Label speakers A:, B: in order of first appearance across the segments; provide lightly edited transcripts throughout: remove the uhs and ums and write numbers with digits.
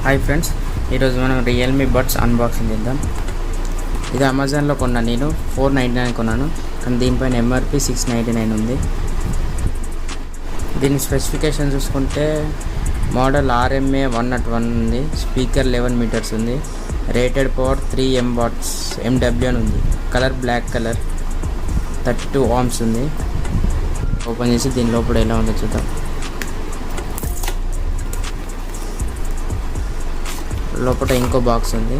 A: Hi friends, ఈరోజు మనం Realme buds unboxing చేద్దాం. ఇది అమెజాన్లో కొన్నాను, నేను $499 కొన్నాను, కానీ దీనిపైన ఎంఆర్పి $699 ఉంది. దీని స్పెసిఫికేషన్ చూసుకుంటే మోడల్ RMA 101 ఉంది, స్పీకర్ 11 మీటర్స్ ఉంది, రేటెడ్ పవర్ 3 watts MW అని ఉంది, కలర్ బ్లాక్ కలర్, 32 ohms ఉంది. ఓపెన్ చేసి దీని లోపల ఎలా ఉందో చూద్దాం. లోపల ఇంకో బాక్స్ ఉంది.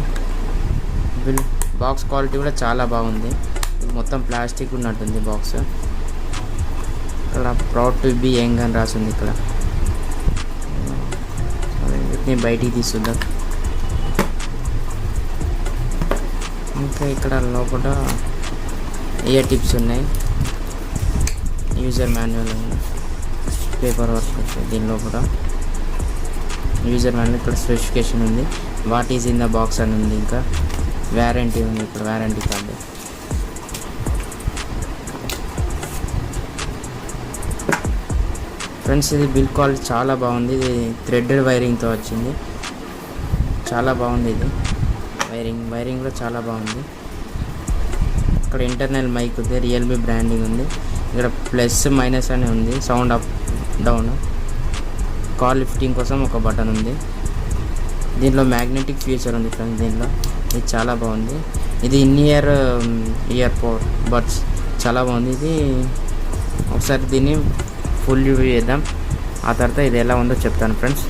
A: బాక్స్ క్వాలిటీ కూడా చాలా బాగుంది. ఇది మొత్తం ప్లాస్టిక్ ఉన్నట్టుంది బాక్స్. ఇక్కడ ప్రౌడ్ టు బి యంగ్ అని రాసింది. ఇక్కడ వీటిని బయటికి తీసుకుందాం. ఇంకా ఇక్కడ లోపల ఇయర్ టిప్స్ ఉన్నాయి, యూజర్ మాన్యువల్ ఉంది, పేపర్ వర్క్ దీని లోపల యూజర్ మాన్యువల్. ఇక్కడ స్పెసిఫికేషన్ ఉంది, what is in the box అని ఉంది, ఇంకా వ్యారంటీ ఉంది, ఇక్కడ వ్యారంటీ కార్డు. ఫ్రెండ్స్, ఇది బిల్ క్వాలిటీ చాలా బాగుంది. ఇది థ్రెడెడ్ వైరింగ్తో వచ్చింది, చాలా బాగుంది. ఇది వైరింగ్ కూడా చాలా బాగుంది. ఇక్కడ ఇంటర్నల్ మైక్ ఉంది, రియల్మీ బ్రాండింగ్ ఉంది. ఇక్కడ ప్లస్ మైనస్ అని ఉంది, sound up down. Call lifting కోసం ఒక బటన్ ఉంది. దీంట్లో మ్యాగ్నెటిక్ ఫీచర్ ఉంది ఫ్రెండ్స్. దీంట్లో ఇది చాలా బాగుంది. ఇది ఇయర్ బడ్స్ చాలా బాగుంది. ఇది ఒకసారి దీన్ని ఫుల్ రివ్యూ చేద్దాం, ఆ తర్వాత ఇది ఎలా ఉందో చెప్తాను ఫ్రెండ్స్.